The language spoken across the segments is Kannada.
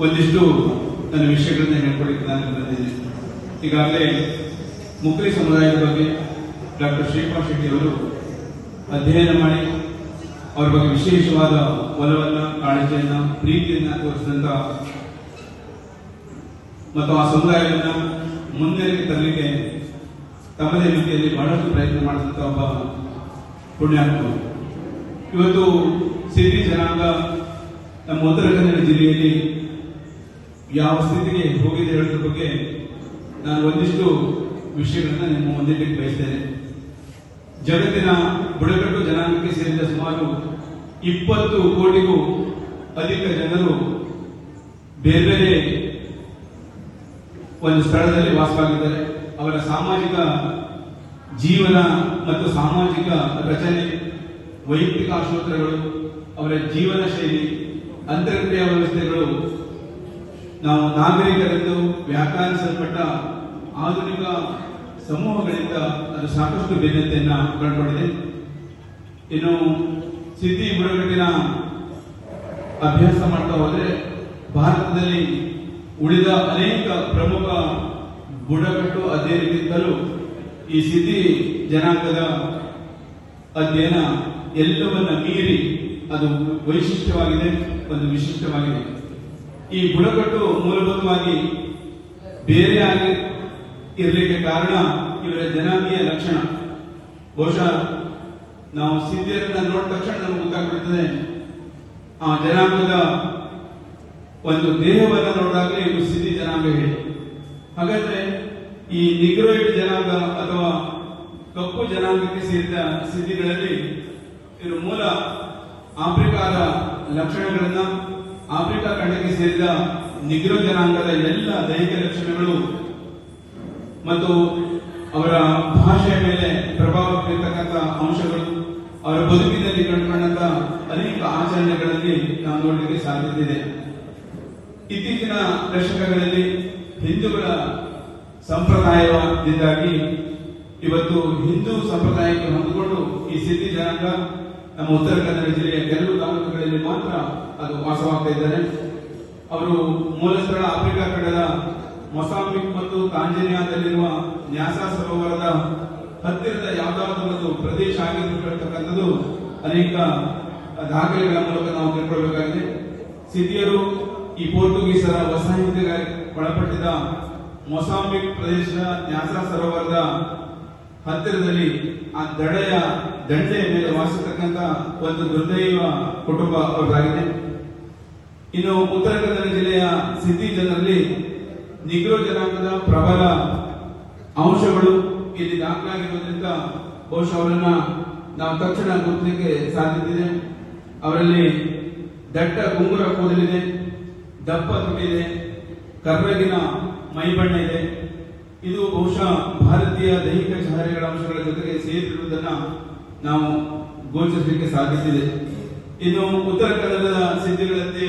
ಒಂದಿಷ್ಟು ನನ್ನ ವಿಷಯಗಳನ್ನ ಹೇಳ್ಕೊಳಿಕ್ಕೆ ನಾನು ಬಂದಿದ್ದೀನಿ. ಈಗಾಗಲೇ ಮುಕ್ಲಿ ಸಮುದಾಯದ ಬಗ್ಗೆ ಡಾಕ್ಟರ್ ಶ್ರೀಪಾಲ್ ಶೆಟ್ಟಿ ಅವರು ಅಧ್ಯಯನ ಮಾಡಿ ಅವರ ಬಗ್ಗೆ ವಿಶೇಷವಾದ ಒಲವನ್ನ, ಕಾಳಜಿಯನ್ನ, ಪ್ರೀತಿಯನ್ನ ತೋರಿಸಿದಂತ ಮತ್ತು ಆ ಸಮುದಾಯವನ್ನ ಮುಂದೆಗೆ ತರಲಿಕ್ಕೆ ತಮ್ಮದೇ ರೀತಿಯಲ್ಲಿ ಬಹಳಷ್ಟು ಪ್ರಯತ್ನ ಮಾಡಿದಂತ ಒಬ್ಬ ಪುಣ್ಯಾತ್ಮ. ಇವತ್ತು ಸಿದ್ದಿ ಜನಾಂಗ ನಮ್ಮ ಉತ್ತರ ಕನ್ನಡ ಜಿಲ್ಲೆಯಲ್ಲಿ ಯಾವ ಸ್ಥಿತಿಗೆ ಹೋಗಿದೆ ಹೇಳೋದ್ರ ಬಗ್ಗೆ ನಾನು ಒಂದಿಷ್ಟು ವಿಷಯಗಳನ್ನ ನಿಮ್ಮ ಮುಂದಿಡಲಿಕ್ಕೆ ಬಯಸ್ತೇನೆ. ಜಗತ್ತಿನ ಬುಡಕಟ್ಟು ಜನಾಂಗಕ್ಕೆ ಸೇರಿದ ಸುಮಾರು 20 ಕೋಟಿಗೂ ಅಧಿಕ ಜನರು ಬೇರೆ ಬೇರೆ ಒಂದು ಸ್ಥಳದಲ್ಲಿ ವಾಸವಾಗಿದ್ದಾರೆ. ಅವರ ಸಾಮಾಜಿಕ ಜೀವನ ಮತ್ತು ಸಾಮಾಜಿಕ ರಚನೆ, ವೈಯಕ್ತಿಕ ಆಶೋತ್ತರಗಳು, ಅವರ ಜೀವನ ಶೈಲಿ, ಅಂತರ್ಕ್ರಿಯಾ ವ್ಯವಸ್ಥೆಗಳು ನಾವು ನಾಗರಿಕರೆಂದು ವ್ಯಾಖ್ಯಾನಿಸಲ್ಪಟ್ಟ ಆಧುನಿಕ ಸಮೂಹಗಳಿಂದ ಅದು ಸಾಕಷ್ಟು ಭಿನ್ನತೆಯನ್ನ ಕಂಡುಕೊಂಡಿದೆ. ಇನ್ನು ಸಿದ್ದಿ ಬುಡಕಟ್ಟಿನ ಅಭ್ಯಾಸ ಮಾಡ್ತಾ ಹೋದ್ರೆ ಭಾರತದಲ್ಲಿ ಉಳಿದ ಅನೇಕ ಪ್ರಮುಖ ಬುಡಕಟ್ಟು ಅಧ್ಯಯನಕ್ಕಿಂತಲೂ ಈ ಸಿದ್ದಿ ಜನಾಂಗದ ಅಧ್ಯಯನ ಎಲ್ಲವನ್ನ ಮೀರಿ ಅದು ವೈಶಿಷ್ಟ್ಯವಾಗಿದೆ, ಒಂದು ವಿಶಿಷ್ಟವಾಗಿದೆ. ಈ ಬುಡಕಟ್ಟು ಮೂಲಭೂತವಾಗಿ ಬೇರೆಯಾಗಿ ಇರಲಿಕ್ಕೆ ಕಾರಣ ಇವರ ಜನಾಂಗೀಯ ಲಕ್ಷಣ. ಬಹುಶಃ ನಾವು ಸಿದ್ಧಿಯರನ್ನ ನೋಡಿದ ತಕ್ಷಣ ನಮ್ಗೆ ಗೊತ್ತಾಗ್ಬಿಡ್ತದೆ ಆ ಜನಾಂಗದ ಒಂದು ದೇಹವನ್ನ ನೋಡಿದಾಗಲೇ ಇದು ಸಿದ್ಧಿ ಜನಾಂಗ ಹೇಳಿ. ಹಾಗಾದ್ರೆ ಈ ನಿಗ್ರೋಯಿಡ್ ಜನಾಂಗ ಅಥವಾ ಕಪ್ಪು ಜನಾಂಗಕ್ಕೆ ಸೇರಿದ ಸಿದ್ಧಿಗಳಲ್ಲಿ ಇವರು ಮೂಲ ಆಫ್ರಿಕಾದ ಲಕ್ಷಣಗಳನ್ನ, ಆಫ್ರಿಕಾ ಖಂಡಕ್ಕೆ ಸೇರಿದ ನಿಗ್ರೋ ಜನಾಂಗದ ಎಲ್ಲ ದೈಹಿಕ ಲಕ್ಷಣಗಳು ಮತ್ತು ಅವರ ಭಾಷೆಯ ಮೇಲೆ ಪ್ರಭಾವ ಬೀರ್ತಕ್ಕಂಥ ಅಂಶಗಳು, ಅವರ ಬದುಕಿನಲ್ಲಿ ಕಂಡುಕೊಂಡಂತ ಅನೇಕ ಆಚರಣೆಗಳಲ್ಲಿ ನಾವು ನೋಡಲಿಕ್ಕೆ ಸಾಧ್ಯತೆ ಇದೆ. ಇತ್ತೀಚಿನ ದಶಕಗಳಲ್ಲಿ ಹಿಂದೂಗಳ ಸಂಪ್ರದಾಯದಿಂದಾಗಿ ಇವತ್ತು ಹಿಂದೂ ಸಂಪ್ರದಾಯಕ್ಕೆ ಹೊಂದಿಕೊಂಡು ಈ ಸಿದ್ದಿ ಜನಾಂಗ ನಮ್ಮ ಉತ್ತರ ಕನ್ನಡ ಜಿಲ್ಲೆಯ ಕೆಲವು ತಾಲೂಕುಗಳಲ್ಲಿ ಮಾತ್ರ ಅದು ವಾಸವಾಗ್ತಾ ಇದ್ದಾರೆ. ಅವರು ಮೂಲ ಸ್ಥಳ ಆಫ್ರಿಕಾ ಖಂಡದ ಮೊಸಾಂಬಿಕ್ ಮತ್ತು ತಾಂಜಾನಿಯಾದಲ್ಲಿರುವ ನ್ಯಾಸಾ ಸರೋವರದ ಹತ್ತಿರದ ಯಾವುದಾದ್ರೂ ಒಂದು ಪ್ರದೇಶ ಆಗಿರತಕ್ಕಂಥದ್ದು ಅನೇಕ ದಾಖಲೆಗಳ ಮೂಲಕ ನಾವು ತಿಳ್ಕೊಳ್ಬೇಕಾಗಿದೆ. ಸಿದ್ಧಿಯರು ಈ ಪೋರ್ಚುಗೀಸರ ವಸಾಹತಿಗೆ ಒಳಪಟ್ಟಿದ್ದ ಮೊಸಾಂಬಿಕ್ ಪ್ರದೇಶದ ನ್ಯಾಸಾ ಸರೋವರದ ಹತ್ತಿರದಲ್ಲಿ ಆ ದಂಡೆಯ ಮೇಲೆ ವಾಸಿಸತಕ್ಕಂಥ ಒಂದು ದುರ್ದೈವ ಕುಟುಂಬ ಅವರಾಗಿದೆ. ಇನ್ನು ಉತ್ತರ ಕನ್ನಡ ಜಿಲ್ಲೆಯ ಸಿದ್ದಿ ಜನರಲ್ಲಿ ನಿಗ್ರೋ ಜನಾಂಗದ ಪ್ರಬಲ ಅಂಶಗಳು ಇಲ್ಲಿ ದಾಖಲಾಗಿರುವುದರಿಂದ ಬಹುಶಃ ಅವರನ್ನ ನಾವು ತಕ್ಷಣ ಗುರುತಿಸಲಿಕ್ಕೆ ಸಾಧ್ಯತೆ ಇದೆ. ಅವರಲ್ಲಿ ದಟ್ಟ ಗುಂಗುರ ಕೂದಲಿದೆ, ದಪ್ಪ ತುಟಿದೆ, ಕರ್ರಗಿನ ಮೈಬಣ್ಣ ಇದೆ. ಇದು ಬಹುಶಃ ಭಾರತೀಯ ದೈಹಿಕ ಚಹರೆಗಳ ಅಂಶಗಳ ಜೊತೆಗೆ ಸೇರಿರುವುದನ್ನ ನಾವು ಗೋಚರಿಸಲಿಕ್ಕೆ ಸಾಧ್ಯತೆ ಇದೆ. ಇನ್ನು ಉತ್ತರ ಕನ್ನಡದ ಸಿದ್ಧಿಗಳಂತೆ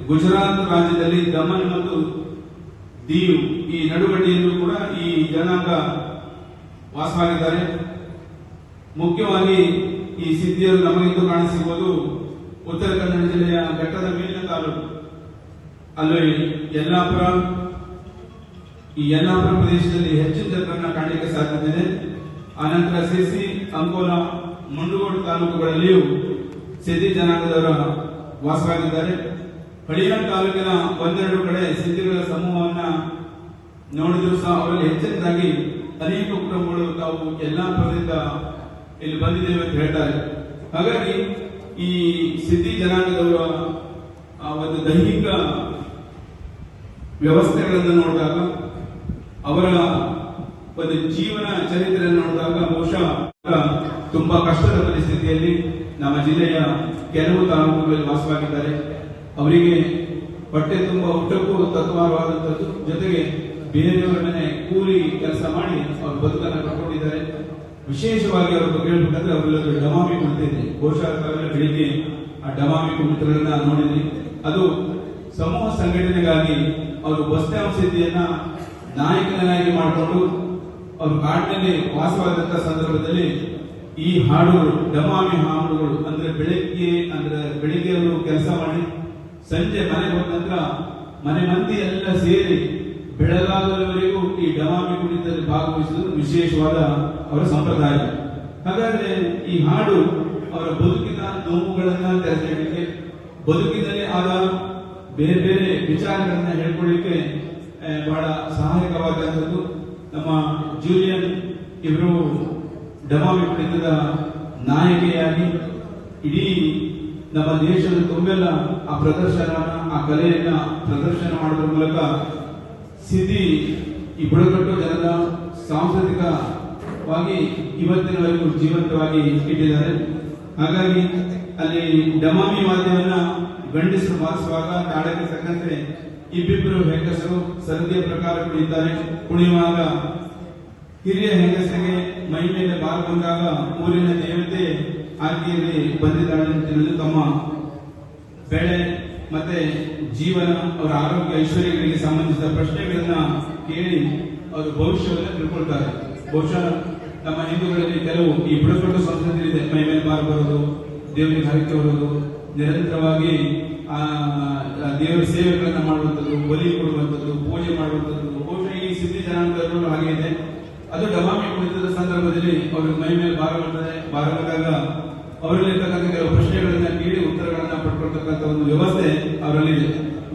ಗುಜರಾತ್ ರಾಜ್ಯದಲ್ಲಿ ದಮನ್ ಮತ್ತು ದೀವ್ ಈ ನಡುಗಡ್ಡೆಯಲ್ಲೂ ಕೂಡ ಈ ಜನಾಂಗ ವಾಸವಾಗಿದ್ದಾರೆ. ಮುಖ್ಯವಾಗಿ ಈ ಸಿದ್ಧಿಯರು ನಮಗಿಂದು ಕಾಣಸಿಗುವುದು ಉತ್ತರ ಕನ್ನಡ ಜಿಲ್ಲೆಯ ಘಟ್ಟದ ಮೇಲಿನ ತಾಲೂಕು. ಅಲ್ಲಿ ಯಲ್ಲಾಪುರ, ಈ ಯಲ್ಲಾಪುರ ಪ್ರದೇಶದಲ್ಲಿ ಹೆಚ್ಚಿನ ಜನರನ್ನ ಕಾಣಲಿಕ್ಕೆ ಸಾಧ್ಯತೆ ಇದೆ. ಆನಂತರ ಸಿರ್ಸಿ, ಅಂಕೋಲಾ, ಮುಂಡಗೋಡು ತಾಲೂಕುಗಳಲ್ಲಿಯೂ ಸಿದ್ದಿ ಜನಾಂಗದವರ ವಾಸವಾಗಿದ್ದಾರೆ. ಹಳಿಯಾಳ ತಾಲೂಕಿನ ಒಂದೆರಡು ಕಡೆ ಸಿದ್ಧಿಗಳ ಸಮೂಹವನ್ನ ನೋಡಿದ್ರು ಸಹ ಅವರಲ್ಲಿ ಹೆಚ್ಚಿನದಾಗಿ ಅನೇಕ ಕುಟುಂಬಗಳು ತಾವು ಯಲ್ಲಾಪುರದಿಂದ ಇಲ್ಲಿ ಬಂದಿದ್ದೇವೆ ಅಂತ ಹೇಳ್ತಾರೆ. ಹಾಗಾಗಿ ಈ ಸಿದ್ದಿ ಜನಾಂಗದವರ ಒಂದು ದೈಹಿಕ ವ್ಯವಸ್ಥೆಗಳನ್ನು ನೋಡಿದಾಗ, ಅವರ ಒಂದು ಜೀವನ ಚರಿತ್ರೆಯನ್ನು ನೋಡಿದಾಗ ಬಹುಶಃ ತುಂಬಾ ಕಷ್ಟದ ಪರಿಸ್ಥಿತಿಯಲ್ಲಿ ನಮ್ಮ ಜಿಲ್ಲೆಯ ಕೆಲವು ತಾಲೂಕುಗಳಲ್ಲಿ ವಾಸವಾಗಿದ್ದಾರೆ. ಅವರಿಗೆ ಹೊಟ್ಟೆ ತುಂಬ ಊಟಕ್ಕೂ ತತ್ವಾರವಾದಂಥದ್ದು, ಜೊತೆಗೆ ಬೇರೆಯವರ ಮನೆ ಕೂಲಿ ಕೆಲಸ ಮಾಡಿ ಅವರು ಬದುಕನ್ನು ಕಟ್ಕೊಂಡಿದ್ದಾರೆ. ವಿಶೇಷವಾಗಿ ಅವ್ರ ಬಗ್ಗೆ ಹೇಳ್ಬೇಕಂದ್ರೆ ಅವರೆಲ್ಲರೂ ಡಮಾಮಿ ಕುಣಿತ ಇದೆ. ಬಹುಶಃ ಬೆಳಿಗ್ಗೆ ಆ ಡಮಾಮಿ ಕುಣಿತಗಳನ್ನ ನೋಡಿದ್ವಿ. ಅದು ಸಮೂಹ ಸಂಘಟನೆಗಾಗಿ ಅವರು ಬಸ್ತಾಂ ಸಿದ್ಧಿಯನ್ನ ನಾಯಕನಾಗಿ ಮಾಡಿಕೊಂಡು ಅವರು ಕಾಡಿನಲ್ಲಿ ವಾಸವಾದಂತಹ ಸಂದರ್ಭದಲ್ಲಿ ಈ ಹಾಡುಗಳು ಡಮಾಮಿ ಹಾಡುಗಳು ಬೆಳಿಗ್ಗೆ ಅವರು ಕೆಲಸ ಮಾಡಿ ಸಂಜೆ ಮನೆಗೆ ಹೋದ ನಂತರ ಮನೆ ಮಂದಿ ಎಲ್ಲ ಸೇರಿ ಬೆಳಗಾಗಲವರೆಗೂ ಈ ಡಮಾಮಿ ಕುಣಿತದಲ್ಲಿ ಭಾಗವಹಿಸುವುದು ವಿಶೇಷವಾದ ಅವರ ಸಂಪ್ರದಾಯ. ಹಾಗಾದ್ರೆ ಈ ಹಾಡು ಅವರ ಬದುಕಿನ ನೋವುಗಳನ್ನ ತೆರೆದಿಡಲಿಕ್ಕೆ, ಬದುಕಿನಲ್ಲಿ ಆದ ಬೇರೆ ಬೇರೆ ವಿಚಾರಗಳನ್ನ ಹೇಳ್ಕೊಳ್ಳಿಕ್ಕೆ ಬಹಳ ಸಹಾಯಕವಾದಂಥದ್ದು. ನಮ್ಮ ಜೂಲಿಯನ್ ಇವರು ಡಮಾಮಿ ಕುಣಿತದ ನಾಯಕಿಯಾಗಿ ಇಡೀ ನಮ್ಮ ದೇಶದ ತುಂಬೆಲ್ಲ ಆ ಆ ಕಲೆಯನ್ನ ಪ್ರದರ್ಶನ ಮಾಡೋದ್ರ ಮೂಲಕ ಸಿದ್ಧಿ ಈ ಬುಡಕಟ್ಟು ಜನರ ಸಾಂಸ್ಕೃತಿಕವಾಗಿ ಇವತ್ತಿನವರೆಗೂ ಜೀವಂತವಾಗಿ ಇಟ್ಟಿದ್ದಾರೆ. ಹಾಗಾಗಿ ಅಲ್ಲಿ ಡಮಾಮಿ ವಾದ್ಯವನ್ನ ಗಂಡಸರು ಬಾರಿಸುವಾಗ ತಾಳಕ್ಕೆ ತಕ್ಕಂತೆ ಇಬ್ಬಿಬ್ಬರು ಹೆಂಗಸರು ಸರದಿಯ ಪ್ರಕಾರ ಕುಣಿತಾರೆ. ಕುಣಿಯುವಾಗ ಹಿರಿಯ ಹೆಂಗಸರಿಗೆ ಮೈ ಮೇಲೆ ಬಾರು ಬಂದಾಗ ಊರಿನ ದೇವತೆ ಆಕೆಯಲ್ಲಿ ಬಂದಿದ್ದಾಳೆ ಅಂತ ತಿಳಿದು ತಮ್ಮ ಬೆಳೆ ಮತ್ತೆ ಜೀವನ, ಅವರ ಆರೋಗ್ಯ ಐಶ್ವರ್ಯಗಳಿಗೆ ಸಂಬಂಧಿಸಿದ ಪ್ರಶ್ನೆಗಳನ್ನ ಕೇಳಿ ಅವರು ಭವಿಷ್ಯವನ್ನು ತಿಳ್ಕೊಳ್ತಾರೆ. ಬಹುಶಃ ನಮ್ಮ ಹಿಂದೂಗಳಲ್ಲಿ ಕೆಲವು ಈ ಬುಡಕಟ್ಟು ಸಂಸ್ಕೃತಿ ಇದೆ. ಮೈ ಮೇಲೆ ಬಾರು ಬರೋದು, ದೇವರಿಗೆ ಹರಕೆ ಬರೋದು, ನಿರಂತರವಾಗಿ ದೇವರ ಸೇವೆಗಳನ್ನ ಮಾಡುವಂಥದ್ದು, ಬಲಿ ಕೊಡುವಂಥದ್ದು, ಪೂಜೆ ಮಾಡುವಂಥದ್ದು. ಬಹುಶಃ ಈ ಸಿದ್ಧಿ ಜನಾಂಗದಲ್ಲೂ ಹಾಗೆ ಇದೆ. ಅದು ಡಮಾಮಿ ಕುಣಿತದ ಸಂದರ್ಭದಲ್ಲಿ ಅವ್ರಿಗೆ ಮೈ ಮೇಲೆ ಭಾರ ಬರ್ತದೆ. ಭಾರ ಬಂದಾಗ ಅವರಲ್ಲಿರ್ತಕ್ಕಂಥ ಕೆಲವು ಪ್ರಶ್ನೆಗಳನ್ನ ಕೇಳಿ ಉತ್ತರಗಳನ್ನ ಪಡ್ಕೊಳ್ತಕ್ಕಂಥ ಒಂದು ವ್ಯವಸ್ಥೆ ಅವರಲ್ಲಿದೆ.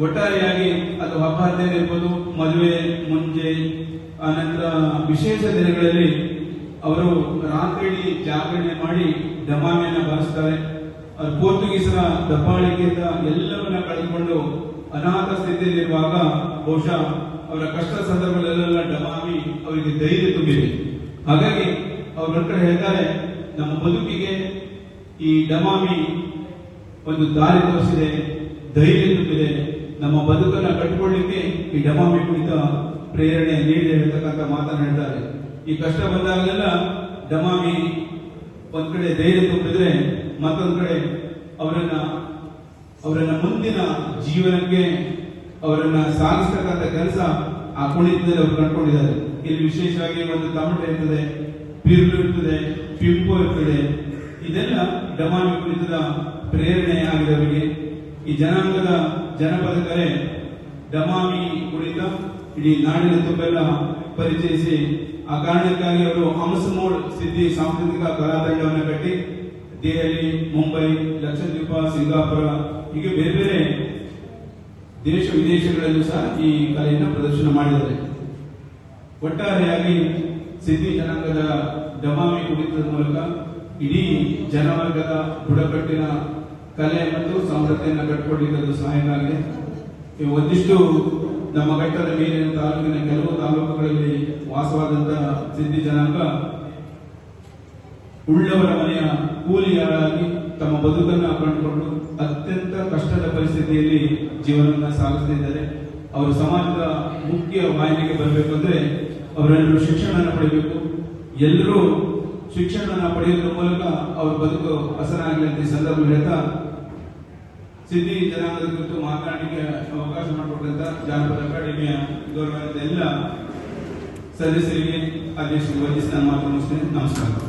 ಒಟ್ಟಾರೆಯಾಗಿ ಅದು ಹಬ್ಬ ಹರಿದಿನ ಇರ್ಬೋದು, ಮದುವೆ ಮುಂಜೆ ಆನಂತರ ವಿಶೇಷ ದಿನಗಳಲ್ಲಿ ಅವರು ರಾತ್ರಿ ಜಾಗರಣೆ ಮಾಡಿ ಡಮಾಮಿಯನ್ನ ಬಾರಿಸ್ತಾರೆ. ಪೋರ್ಚುಗೀಸರ ದಬ್ಬಾಳಿಕೆಯಿಂದ ಎಲ್ಲವನ್ನ ಕಳೆದುಕೊಂಡು ಅನಾಥ ಸ್ಥಿತಿಯಲ್ಲಿರುವಾಗ ಬಹುಶಃ ಅವರ ಕಷ್ಟ ಸಂದರ್ಭದಲ್ಲೆಲ್ಲ ಡಮಾಮಿ ಅವರಿಗೆ ಧೈರ್ಯ ತುಂಬಿದೆ. ಹಾಗಾಗಿ ಅವ್ರ ಕಡೆ ಹೇಳ್ತಾರೆ, ನಮ್ಮ ಬದುಕಿಗೆ ಈ ಡಮಾಮಿ ಒಂದು ದಾರಿ ತೋರಿಸಿದೆ, ಧೈರ್ಯ ತುಂಬಿದೆ. ನಮ್ಮ ಬದುಕನ್ನ ಕಟ್ಟಿಕೊಳ್ಳಿಕ್ಕೆ ಈ ಡಮಾಮಿ ಕುಣಿತ ಪ್ರೇರಣೆ ನೀಡಿ ಹೇಳ್ತಕ್ಕಂಥ ಮಾತನ್ನ ಹೇಳ್ತಾರೆ. ಈ ಕಷ್ಟ ಬಂದಾಗಲೆಲ್ಲ ಡಮಾಮಿ ಒಂದ್ ಕಡೆ ಧೈರ್ಯ ತುಂಬಿದ್ರೆ, ಮತ್ತೊಂದ್ ಕಡೆ ಅವರನ್ನ ಮುಂದಿನ ಜೀವನಕ್ಕೆ ಅವರನ್ನ ಸಾಗಿಸ್ತಕ್ಕಂಥ ಕೆಲಸ ಆ ಕುಣಿತದಲ್ಲಿ ಅವರು ಕಂಡುಕೊಂಡಿದ್ದಾರೆ. ಇಲ್ಲಿ ವಿಶೇಷವಾಗಿ ಒಂದು ತಮಟೆ ಇರ್ತದೆ, ಪಿರ್ಲು ಇರ್ತದೆ, ಪಿಂಪು ಇರ್ತದೆ. ಇದೆಲ್ಲ ಡಮಾಮಿ ಕುಣಿತದ ಪ್ರೇರಣೆ ಆಗಿದೆ ಅವರಿಗೆ. ಈ ಜನಾಂಗದ ಜನಪದ ಕಲೆ ಡಮಾಮಿ ಕುಣಿತ ಇಡೀ ನಾಡಿನ ತುಂಬೆಲ್ಲ ಪರಿಚಯಿಸಿ, ಆ ಕಾರಣಕ್ಕಾಗಿ ಅವರು ಹಂಸಮೋಳ್ ಸಿದ್ಧಿ ಸಾಂಸ್ಕೃತಿಕ ಕಲಾ ತಂಡವನ್ನು ಕಟ್ಟಿ ದೆಹಲಿ, ಮುಂಬೈ, ಲಕ್ಷದ್ವೀಪ, ಸಿಂಗಾಪುರ ಹೀಗೆ ಬೇರೆ ಬೇರೆ ದೇಶ ವಿದೇಶಗಳಲ್ಲೂ ಸಹ ಈ ಕಲೆಯನ್ನು ಪ್ರದರ್ಶನ ಮಾಡಿದ್ದಾರೆ. ಒಟ್ಟಾರೆಯಾಗಿ ಸಿದ್ಧಿ ಜನಾಂಗದ ಡಮಾಮಿ ಕುಣಿತದ ಮೂಲಕ ಇಡೀ ಜನವರ್ಗದ ಬುಡಕಟ್ಟಿನ ಕಲೆ ಮತ್ತು ಸಂಸ್ಕೃತಿಯನ್ನು ಕಟ್ಟಿಕೊಳ್ಳಿಕ್ಕೆ ಅದು ಸಹಾಯಕಾಗಿದೆ. ಒಂದಿಷ್ಟು ನಮ್ಮ ಘಟ್ಟದ ಮೇಲಿನ ತಾಲೂಕಿನ ಕೆಲವು ತಾಲೂಕುಗಳಲ್ಲಿ ವಾಸವಾದಂತಹ ಸಿದ್ಧಿ ಜನಾಂಗ ಉಳ್ಳವರ ಮನೆಯ ಕೂಲಿಯಾಳಾಗಿ ತಮ್ಮ ಬದುಕನ್ನು ಕಂಡುಕೊಂಡು ಅತ್ಯಂತ ಕಷ್ಟದ ಪರಿಸ್ಥಿತಿಯಲ್ಲಿ ಜೀವನವನ್ನು ಸಾಗಿಸುತ್ತಿದ್ದಾರೆ. ಅವರು ಸಮಾಜದ ಮುಖ್ಯ ವಾಹಿನಿಗೆ ಬರಬೇಕು ಅಂದ್ರೆ ಅವರೆಲ್ಲರೂ ಶಿಕ್ಷಣ ಪಡೆಯಬೇಕು. ಎಲ್ಲರೂ ಶಿಕ್ಷಣ ಪಡೆಯುವುದರ ಮೂಲಕ ಅವರ ಬದುಕು ಹಸನಾಗಲಿ ಅಂತ ಈ ಸಂದರ್ಭ ಹೇಳ್ತಾ, ಸಿದ್ಧಿ ಜನಾಂಗದ ಕುರಿತು ಮಾತನಾಡಲಿಕ್ಕೆ ಅವಕಾಶ ಮಾಡಿಕೊಟ್ಟಂತ ಜಾನಪದ ಅಕಾಡೆಮಿಯ ಗೌರವದ ಎಲ್ಲ ಸದಸ್ಯರಿಗೆ ಅಧ್ಯಕ್ಷರಿಗೆ ವಂದಿಸಿ ನಾನು ಮಾತು ಮುಗಿಸ್ತೇನೆ. ನಮಸ್ಕಾರ.